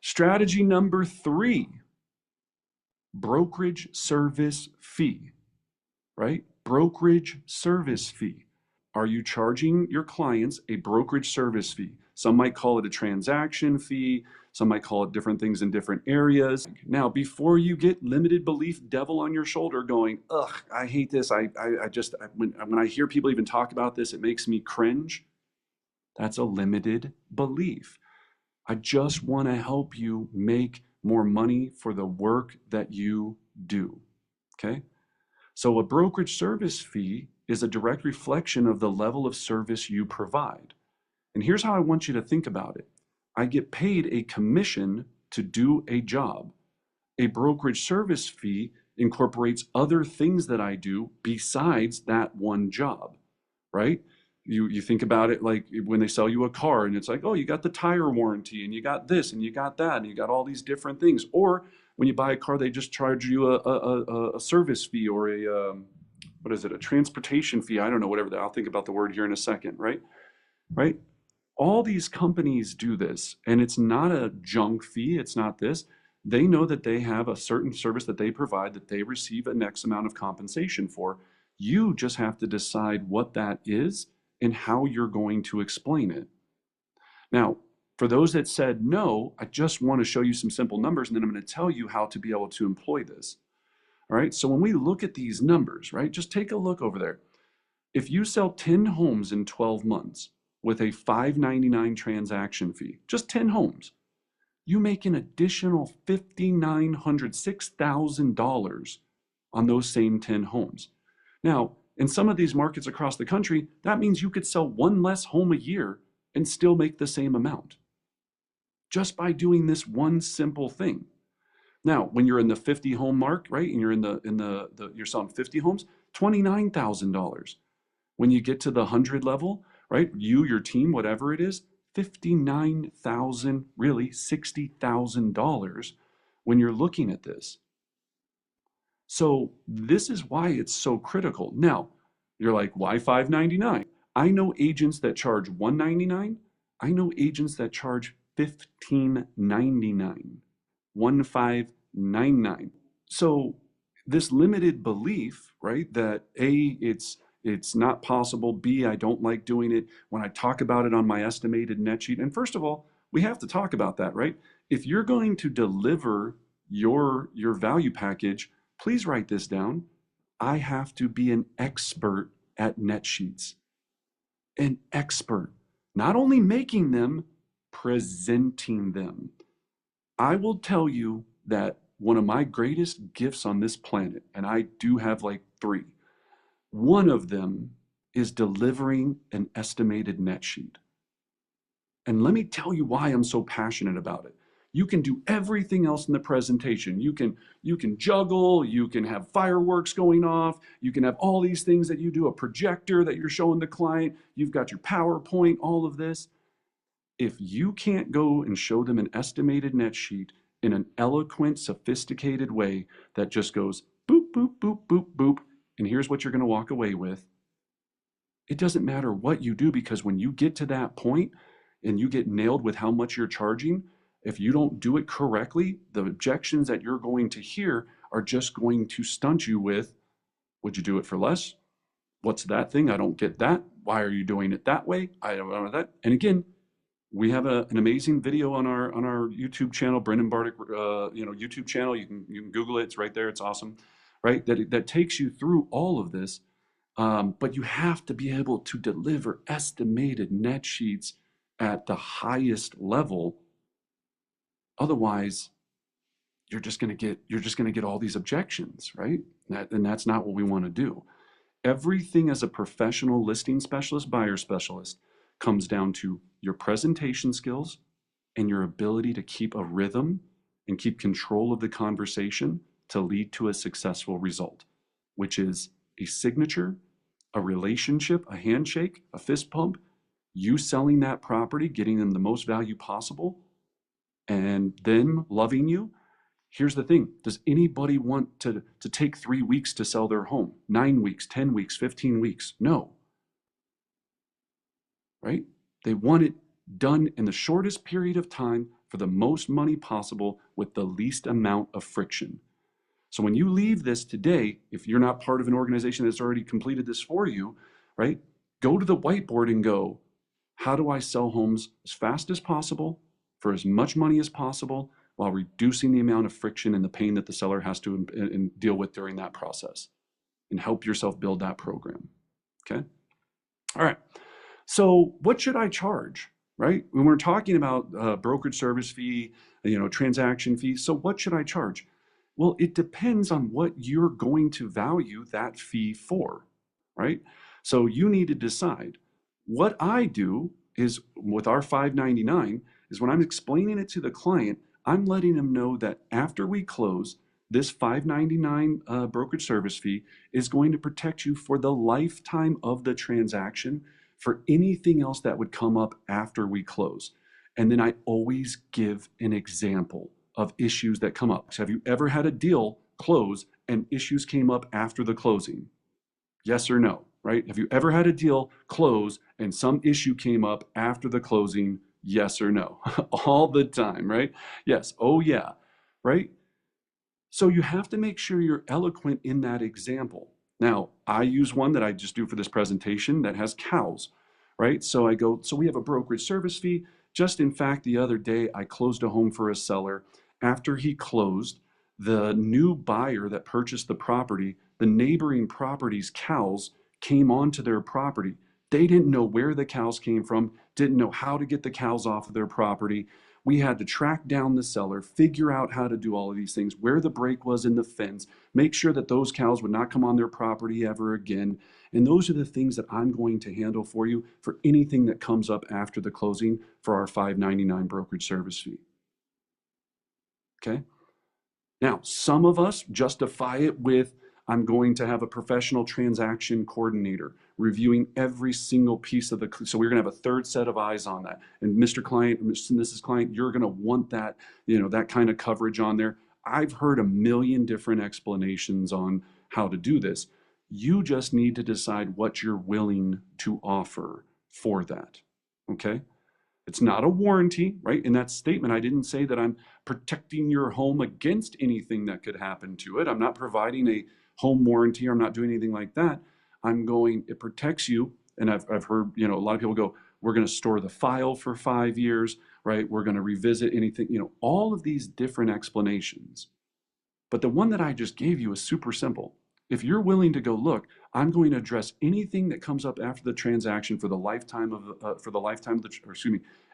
Strategy number 3, brokerage service fee, right? Brokerage service fee. Are you charging your clients a brokerage service fee? Some might call it a transaction fee. Some might call it different things in different areas. Now, before you get limited belief devil on your shoulder going, ugh, I hate this. When I hear people even talk about this, it makes me cringe. That's a limited belief. I just want to help you make more money for the work that you do. Okay? So a brokerage service fee is a direct reflection of the level of service you provide. And here's how I want you to think about it. I get paid a commission to do a job. A brokerage service fee incorporates other things that I do besides that one job, right? You think about it like when they sell you a car and it's like, oh, you got the tire warranty and you got this and you got that and you got all these different things. Or when you buy a car, they just charge you a service fee or a transportation fee. I don't know, whatever. I'll think about the word here in a second, right? Right? All these companies do this, and it's not a junk fee. It's not this. They know that they have a certain service that they provide that they receive an X amount of compensation for. You just have to decide what that is and how you're going to explain it. Now, for those that said no, I just want to show you some simple numbers, and then I'm going to tell you how to be able to employ this. All right, so when we look at these numbers, right, just take a look over there. If you sell 10 homes in 12 months with a $599 transaction fee, just 10 homes, you make an additional $5,900, $6,000 on those same 10 homes. Now, in some of these markets across the country, that means you could sell one less home a year and still make the same amount just by doing this one simple thing. Now, when you're in the 50 home mark, right, and you're you're selling 50 homes, $29,000. When you get to the 100 level, right, you, your team, whatever it is, $59,000, really $60,000 when you're looking at this. So this is why it's so critical. Now, you're like, why $599? I know agents that charge $199. I know agents that charge $1599, $1599. So this limited belief, right, that A, it's not possible, B, I don't like doing it, when I talk about it on my estimated net sheet. And first of all, we have to talk about that, right? If you're going to deliver your value package, please write this down. I have to be an expert at net sheets. An expert. Not only making them, presenting them. I will tell you that one of my greatest gifts on this planet, and I do have like 3, one of them is delivering an estimated net sheet. And let me tell you why I'm so passionate about it. You can do everything else in the presentation. You can juggle, you can have fireworks going off, you can have all these things that you do, a projector that you're showing the client, you've got your PowerPoint, all of this. If you can't go and show them an estimated net sheet in an eloquent, sophisticated way that just goes boop, boop, boop, boop, boop, and here's what you're going to walk away with, it doesn't matter what you do, because when you get to that point and you get nailed with how much you're charging, if you don't do it correctly, the objections that you're going to hear are just going to stunt you with, would you do it for less? What's that thing? I don't get that. Why are you doing it that way? I don't know that. And again, we have an amazing video on our YouTube channel, Brendan Bartic, YouTube channel. You can Google it. It's right there. It's awesome, right? That takes you through all of this. But you have to be able to deliver estimated net sheets at the highest level. Otherwise, you're just going to get all these objections, right? And that's not what we want to do. Everything as a professional listing specialist, buyer specialist, comes down to your presentation skills and your ability to keep a rhythm and keep control of the conversation to lead to a successful result, which is a signature, a relationship, a handshake, a fist pump, you selling that property, getting them the most value possible, and them loving you. Here's the thing. Does anybody want to take 3 weeks to sell their home? 9 weeks, 10 weeks, 15 weeks? No. Right? They want it done in the shortest period of time for the most money possible with the least amount of friction. So when you leave this today, if you're not part of an organization that's already completed this for you, right? Go to the whiteboard and go, how do I sell homes as fast as possible for as much money as possible while reducing the amount of friction and the pain that the seller has to deal with during that process? And help yourself build that program. Okay? All right. So what should I charge, right? When we're talking about brokerage service fee, transaction fee, so what should I charge? Well, it depends on what you're going to value that fee for, right? So you need to decide. What I do is with our $5.99 is when I'm explaining it to the client, I'm letting them know that after we close, this $5.99 brokerage service fee is going to protect you for the lifetime of the transaction for anything else that would come up after we close. And then I always give an example of issues that come up. So have you ever had a deal close and issues came up after the closing? Yes or no, right? Have you ever had a deal close and some issue came up after the closing? Yes or no? All the time, right? Yes. Oh, yeah, right? So you have to make sure you're eloquent in that example. Now, I use one that I just do for this presentation that has cows, right? So I go, so we have a brokerage service fee. Just in fact, the other day, I closed a home for a seller. After he closed, the new buyer that purchased the property, the neighboring property's cows came onto their property. They didn't know where the cows came from, didn't know how to get the cows off of their property. We had to track down the seller, figure out how to do all of these things, where the break was in the fence, make sure that those cows would not come on their property ever again. And those are the things that I'm going to handle for you for anything that comes up after the closing for our $5.99 brokerage service fee. Okay? Now, some of us justify it with, I'm going to have a professional transaction coordinator reviewing every single piece of the, so we're going to have a third set of eyes on that. And Mr. Client, Mrs. Client, you're going to want that, that kind of coverage on there. I've heard a million different explanations on how to do this. You just need to decide what you're willing to offer for that. Okay? It's not a warranty, right? In that statement, I didn't say that I'm protecting your home against anything that could happen to it. I'm not providing a home warranty. I'm not doing anything like that. It protects you. And I've heard, a lot of people go, we're going to store the file for 5 years, right? We're going to revisit anything, all of these different explanations. But the one that I just gave you is super simple. If you're willing to go, look, I'm going to address anything that comes up after the transaction for the lifetime of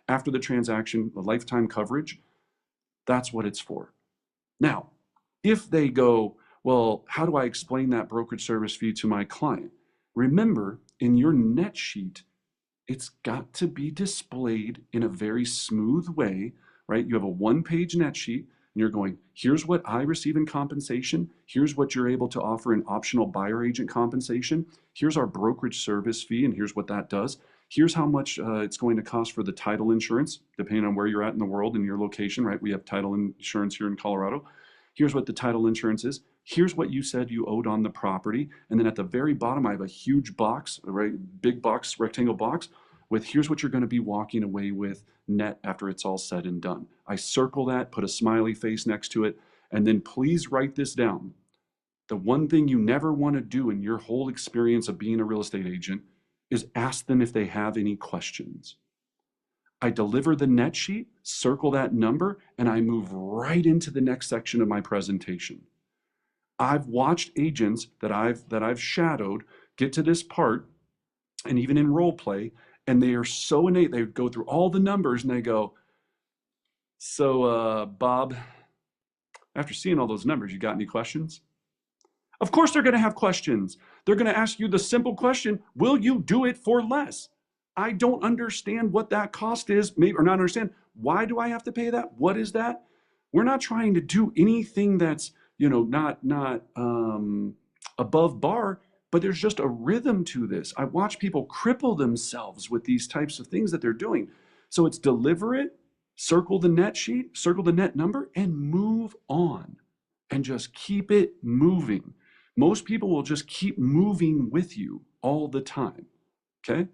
after the transaction, the lifetime coverage, that's what it's for. Now, if they go, well, how do I explain that brokerage service fee to my client? Remember, in your net sheet, it's got to be displayed in a very smooth way, right? You have a one-page net sheet, and you're going, here's what I receive in compensation. Here's what you're able to offer in optional buyer agent compensation. Here's our brokerage service fee, and here's what that does. Here's how much it's going to cost for the title insurance, depending on where you're at in the world and your location, right? We have title insurance here in Colorado. Here's what the title insurance is. Here's what you said you owed on the property. And then at the very bottom, I have a huge box, right? Big box, rectangle box with here's what you're going to be walking away with net after it's all said and done. I circle that, put a smiley face next to it, and then please write this down. The one thing you never want to do in your whole experience of being a real estate agent is ask them if they have any questions. I deliver the net sheet, circle that number, and I move right into the next section of my presentation. I've watched agents that I've shadowed get to this part, and even in role play, and they are so innate. They go through all the numbers and they go, so Bob, after seeing all those numbers, you got any questions? Of course they're going to have questions. They're going to ask you the simple question, will you do it for less? I don't understand what that cost is, maybe, or not understand. Why do I have to pay that? What is that? We're not trying to do anything that's, not above bar, but there's just a rhythm to this. I watch people cripple themselves with these types of things that they're doing. So it's deliver it, circle the net sheet, circle the net number, and move on. And just keep it moving. Most people will just keep moving with you all the time. Okay?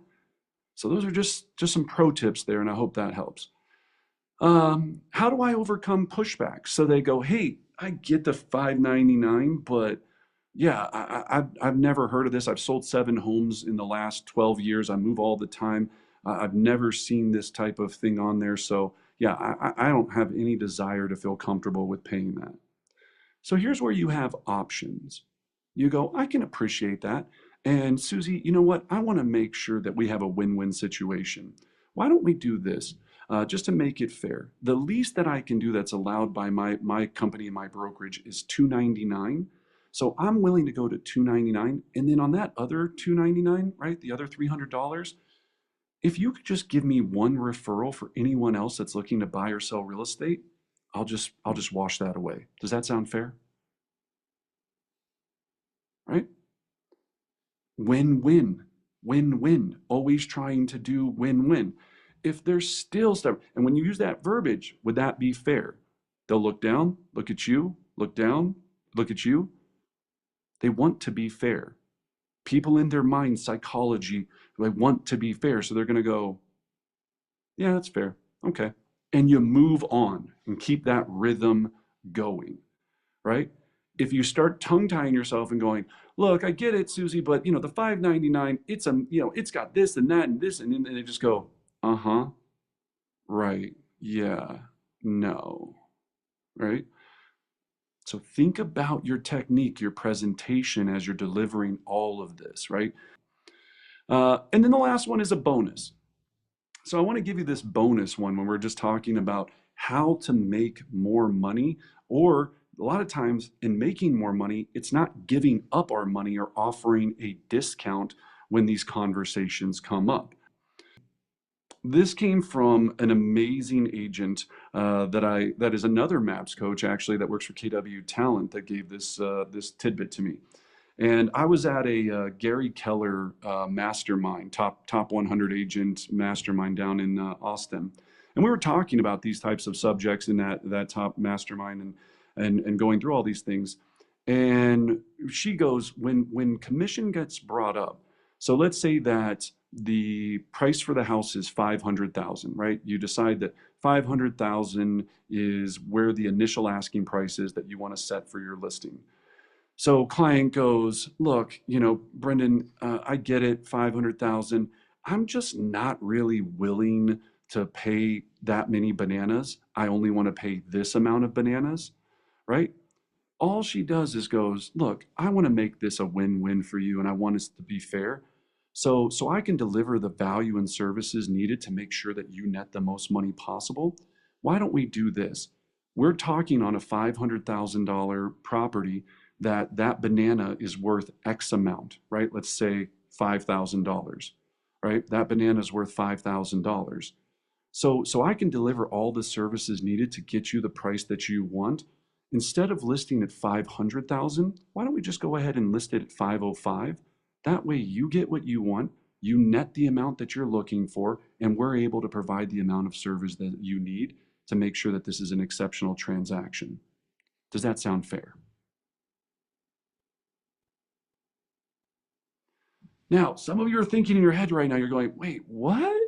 So those are just some pro tips there, and I hope that helps. How do I overcome pushback? So they go, hey, I get the 599, but yeah, I've never heard of this. I've sold 7 homes in the last 12 years. I move all the time. I've never seen this type of thing on there. So yeah, I don't have any desire to feel comfortable with paying that. So here's where you have options. You go, I can appreciate that. And Susie, you know what? I want to make sure that we have a win-win situation. Why don't we do this? Just to make it fair. The least that I can do that's allowed by my company and my brokerage is 299. So I'm willing to go to 299. And then on that other 299, right? The other $300, if you could just give me one referral for anyone else that's looking to buy or sell real estate, I'll just wash that away. Does that sound fair? Right? Win-win, win-win, always trying to do win-win. If there's still stuff, and when you use that verbiage, would that be fair? They'll look down, look at you, look down, look at you. They want to be fair. People in their mind, psychology, they want to be fair. So they're going to go, yeah, that's fair. Okay. And you move on and keep that rhythm going, right? If you start tongue tying yourself and going, look, I get it, Susie, but the 599, it's got this and that and this, and then they just go, uh-huh, right, yeah, no, right? So think about your technique, your presentation as you're delivering all of this, right? And then the last one is a bonus. So I want to give you this bonus one when we're just talking about how to make more money, or a lot of times in making more money, it's not giving up our money or offering a discount when these conversations come up. This came from an amazing agent that is another MAPS coach actually that works for KW Talent that gave this tidbit to me. And I was at a Gary Keller mastermind, top 100 agent mastermind down in Austin, and we were talking about these types of subjects in that top mastermind and going through all these things. And she goes, when commission gets brought up, so let's say that the price for the house is 500,000, right? You decide that 500,000 is where the initial asking price is that you want to set for your listing. So client goes, look, Brendan, I get it, 500,000. I'm just not really willing to pay that many bananas. I only want to pay this amount of bananas, right? All she does is goes, look, I want to make this a win-win for you and I want us to be fair. So I can deliver the value and services needed to make sure that you net the most money possible. Why don't we do this? We're talking on a $500,000 property that banana is worth X amount, right? Let's say $5,000, right? That banana is worth $5,000. So I can deliver all the services needed to get you the price that you want. Instead of listing at 500,000, why don't we just go ahead and list it at 505? That way you get what you want, you net the amount that you're looking for, and we're able to provide the amount of service that you need to make sure that this is an exceptional transaction. Does that sound fair? Now, some of you are thinking in your head right now, you're going, wait, what?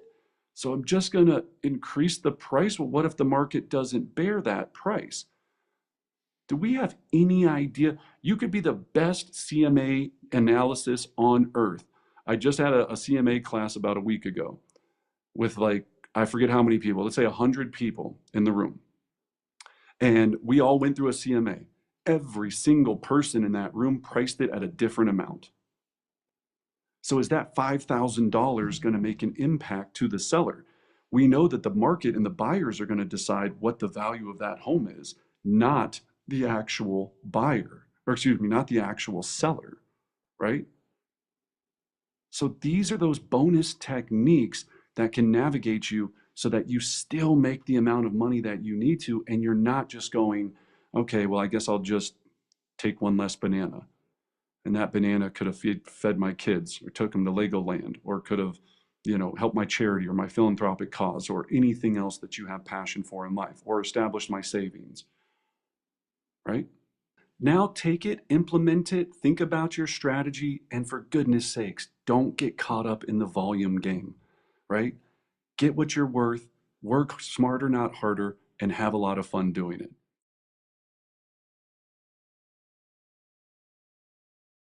So I'm just going to increase the price? Well, what if the market doesn't bear that price? Do we have any idea? You could be the best CMA analysis on earth. I just had a CMA class about a week ago with I forget how many people, let's say 100 people in the room. And we all went through a CMA. Every single person in that room priced it at a different amount. So is that $5,000 going to make an impact to the seller? We know that the market and the buyers are going to decide what the value of that home is, not the actual buyer, or excuse me, not the actual seller, right? So these are those bonus techniques that can navigate you so that you still make the amount of money that you need to, and you're not just going, okay, well, I guess I'll just take one less banana. And that banana could have fed my kids or took them to Legoland or could have, helped my charity or my philanthropic cause or anything else that you have passion for in life or established my savings, right? Now take it, implement it, think about your strategy, and for goodness sakes, don't get caught up in the volume game, right? Get what you're worth, Work smarter, not harder, and have a lot of fun doing it.